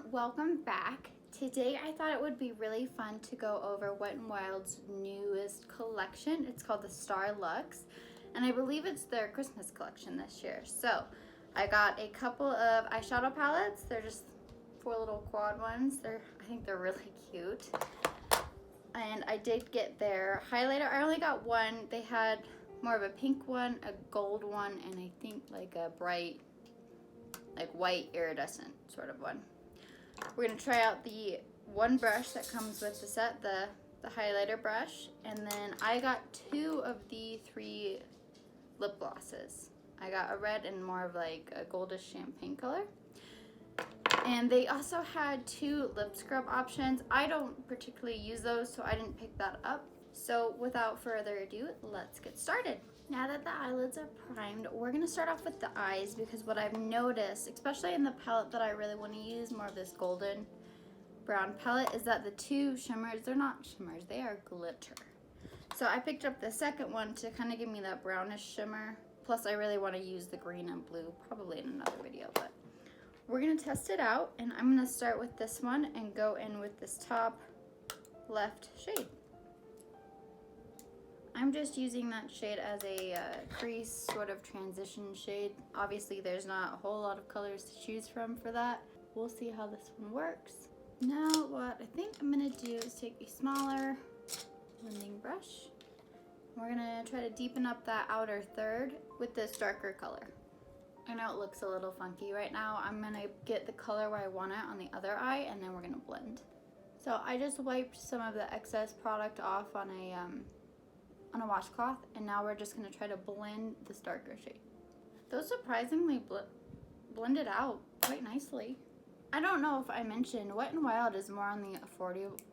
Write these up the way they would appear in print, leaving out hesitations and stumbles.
everyone, welcome back. Today I thought it would be really fun to go over Wet n Wild's newest collection. It's called the Star Lux, and I believe it's their Christmas collection this year. So I got a couple of eyeshadow palettes. They're just 4 little quad ones. I think they're really cute. And I did get their highlighter. I only got one. They had more of a pink one, a gold one, and I think like a bright, like white iridescent sort of one. We're gonna try out the one brush that comes with the set, the highlighter brush, and then I got 2 of the 3 lip glosses. I got a red and more of like a goldish champagne color. And they also had 2 lip scrub options. I don't particularly use those, so I didn't pick that up. So without further ado, let's get started. Now that the eyelids are primed, we're gonna start off with the eyes, because what I've noticed, especially in the palette that I really want to use, more of this golden brown palette, is that the 2 shimmers, they're not shimmers, they are glitter. So I picked up the second one to kind of give me that brownish shimmer. Plus I really want to use the green and blue, probably in another video, but we're gonna test it out, and I'm gonna start with this one and go in with this top left shade. I'm just using that shade as a crease sort of transition shade. Obviously there's not a whole lot of colors to choose from for that. We'll see how this one works. Now what I think I'm gonna do is take a smaller blending brush. We're gonna try to deepen up that outer third with this darker color. I know it looks a little funky right now. I'm gonna get the color where I want it on the other eye, and then we're gonna blend. So I just wiped some of the excess product off on a washcloth, and now we're just going to try to blend this darker shade. Those surprisingly blended out quite nicely. I don't know if I mentioned, Wet n Wild is more on the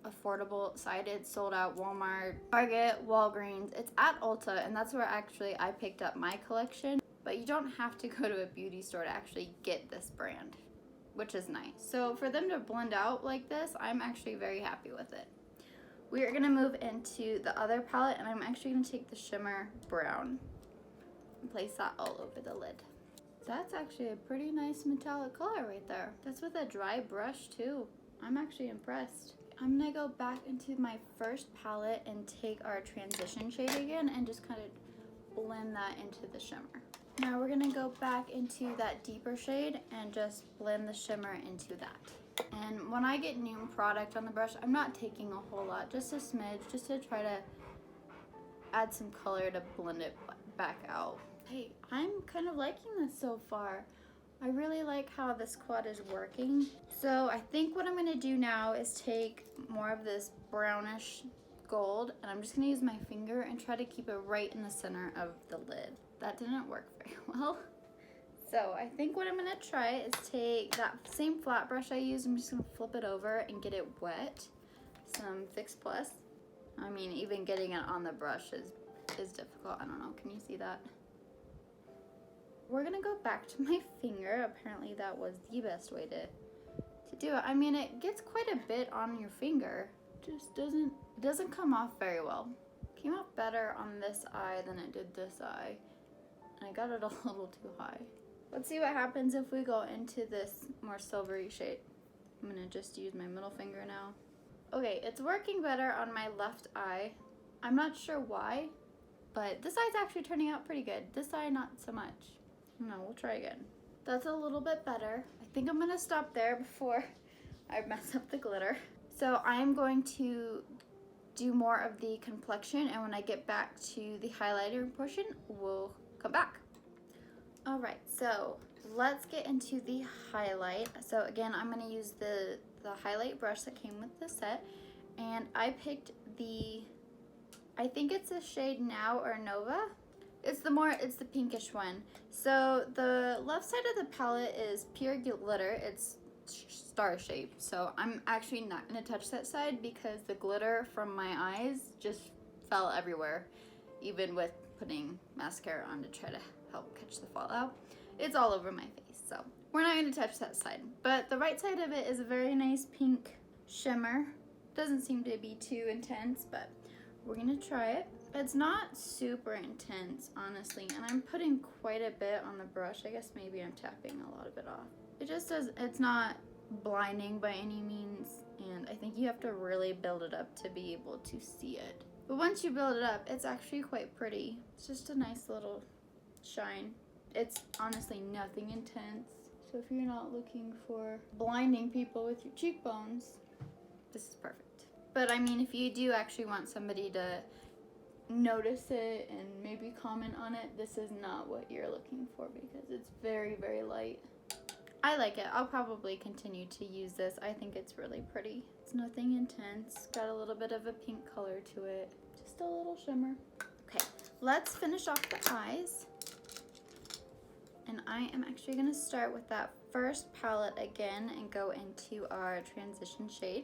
affordable side. It's sold out Walmart, Target, Walgreens. It's at Ulta, and that's where actually I picked up my collection. But you don't have to go to a beauty store to actually get this brand, which is nice. So for them to blend out like this, I'm actually very happy with it. We are gonna move into the other palette, and I'm actually gonna take the shimmer brown and place that all over the lid. That's actually a pretty nice metallic color right there. That's with a dry brush too. I'm actually impressed. I'm gonna go back into my first palette and take our transition shade again and just kind of blend that into the shimmer. Now we're gonna go back into that deeper shade and just blend the shimmer into that. And when I get new product on the brush, I'm not taking a whole lot, just a smidge, just to try to add some color to blend it back out. Hey, I'm kind of liking this so far. I really like how this quad is working. So I think what I'm gonna do now is take more of this brownish gold, and I'm just gonna use my finger and try to keep it right in the center of the lid. That didn't work very well. So I think what I'm gonna try is take that same flat brush I used. I'm just gonna flip it over and get it wet. Some Fix Plus. I mean, even getting it on the brush is difficult. I don't know, can you see that? We're gonna go back to my finger. Apparently that was the best way to do it. I mean, it gets quite a bit on your finger. Just doesn't come off very well. Came off better on this eye than it did this eye. And I got it a little too high. Let's see what happens if we go into this more silvery shade. I'm gonna just use my middle finger now. Okay, it's working better on my left eye. I'm not sure why, but this eye's actually turning out pretty good. This eye, not so much. No, we'll try again. That's a little bit better. I think I'm gonna stop there before I mess up the glitter. So I'm going to do more of the complexion, and when I get back to the highlighter portion, we'll come back. All right, so let's get into the highlight. So again, I'm gonna use the highlight brush that came with the set, and I picked I think it's the shade Now or Nova. It's the pinkish one. So the left side of the palette is pure glitter. It's star shaped. So I'm actually not gonna touch that side because the glitter from my eyes just fell everywhere, even with putting mascara on to try to help catch the fallout. It's all over my face, so we're not going to touch that side. But the right side of it is a very nice pink shimmer. Doesn't seem to be too intense, but we're going to try it. It's not super intense, honestly, and I'm putting quite a bit on the brush. I guess maybe I'm tapping a lot of it off. It just does, it's not blinding by any means, and I think you have to really build it up to be able to see it. But once you build it up, it's actually quite pretty. It's just a nice little shine. It's honestly nothing intense. So if you're not looking for blinding people with your cheekbones, this is perfect. But I mean, if you do actually want somebody to notice it and maybe comment on it, this is not what you're looking for because it's very, very light. I like it. I'll probably continue to use this. I think it's really pretty. It's nothing intense. Got a little bit of a pink color to it. Just a little shimmer. Okay, let's finish off the eyes. And I am actually going to start with that first palette again and go into our transition shade.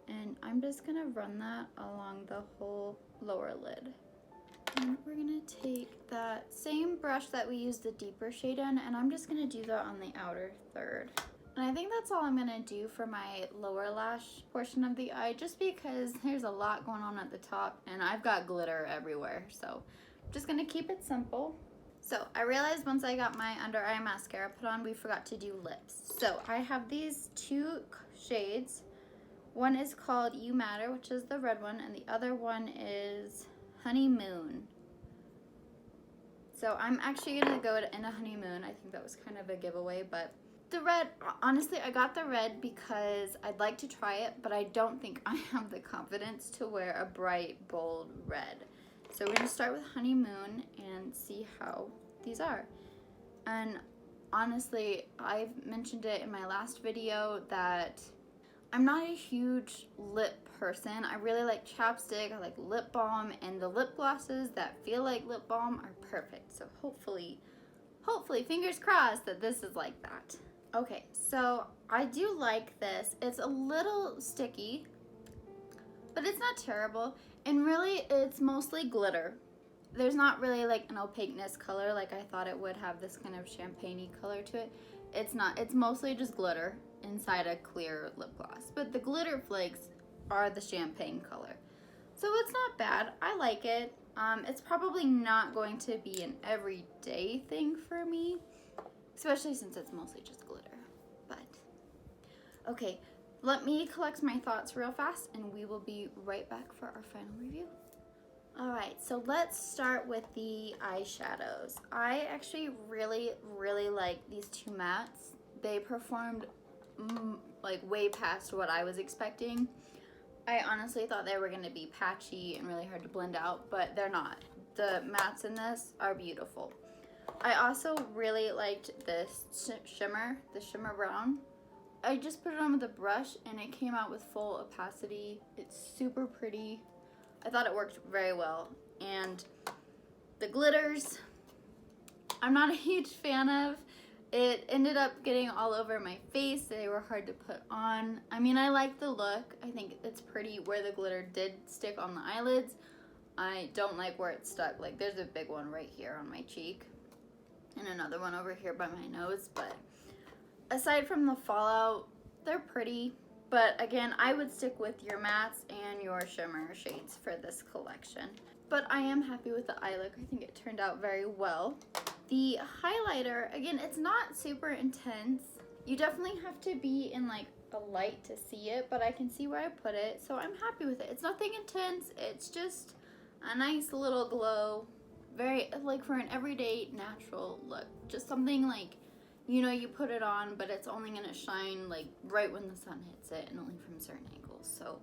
And I'm just going to run that along the whole lower lid. And we're going to take that same brush that we used the deeper shade in, and I'm just going to do that on the outer third. And I think that's all I'm going to do for my lower lash portion of the eye, just because there's a lot going on at the top and I've got glitter everywhere. So I'm just going to keep it simple. So I realized once I got my under eye mascara put on, we forgot to do lips. So I have these two shades. One is called You Matter, which is the red one, and the other one is Honeymoon. So I'm actually gonna go in a honeymoon. I think that was kind of a giveaway, but the red, honestly, I got the red because I'd like to try it, but I don't think I have the confidence to wear a bright, bold red. So we're gonna start with Honeymoon and see how these are. And honestly, I've mentioned it in my last video that I'm not a huge lip person. I really like chapstick, I like lip balm, and the lip glosses that feel like lip balm are perfect. So hopefully, fingers crossed that this is like that. Okay, so I do like this. It's a little sticky, but it's not terrible. And really, it's mostly glitter. There's not really like an opaqueness color like I thought it would have, this kind of champagne-y color to it. It's not. It's mostly just glitter inside a clear lip gloss. But the glitter flakes are the champagne color. So it's not bad. I like it. It's probably not going to be an everyday thing for me, especially since it's mostly just glitter. But, okay, let me collect my thoughts real fast and we will be right back for our final review. Alright, so let's start with the eyeshadows. I actually really, really like these two mattes. They performed like way past what I was expecting. I honestly thought they were going to be patchy and really hard to blend out, but they're not. The mattes in this are beautiful. I also really liked this shimmer, the shimmer brown. I just put it on with a brush and it came out with full opacity. It's super pretty. I thought it worked very well. And the glitters, I'm not a huge fan of. It ended up getting all over my face. They were hard to put on. I mean, I like the look. I think it's pretty where the glitter did stick on the eyelids. I don't like where it stuck. Like, there's a big one right here on my cheek and another one over here by my nose. But aside from the fallout, they're pretty. But again, I would stick with your mattes and your shimmer shades for this collection. But I am happy with the eye look. I think it turned out very well. The highlighter, again, it's not super intense. You definitely have to be in like a light to see it, but I can see where I put it, so I'm happy with it. It's nothing intense. It's just a nice little glow. Very, like, for an everyday natural look. Just something like, you know, you put it on, but it's only gonna shine like right when the sun hits it and only from certain angles. So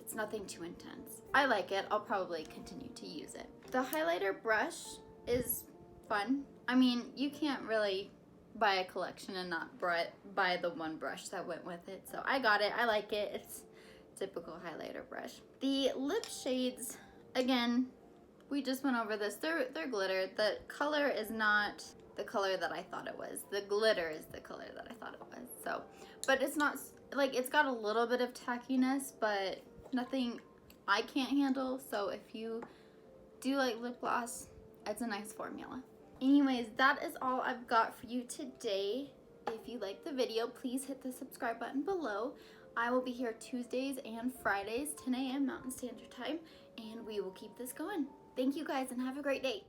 it's nothing too intense. I like it. I'll probably continue to use it. The highlighter brush is fun. I mean, you can't really buy a collection and not buy the one brush that went with it. So I got it. I like it. It's a typical highlighter brush. The lip shades, again, we just went over this. They're glitter. The color is not the color that I thought it was. The glitter is the color that I thought it was. So, but it's not, like, it's got a little bit of tackiness, but nothing I can't handle. So if you do like lip gloss, it's a nice formula. Anyways, that is all I've got for you today. If you liked the video, please hit the subscribe button below. I will be here Tuesdays and Fridays, 10 a.m. Mountain Standard Time, and we will keep this going. Thank you guys and have a great day.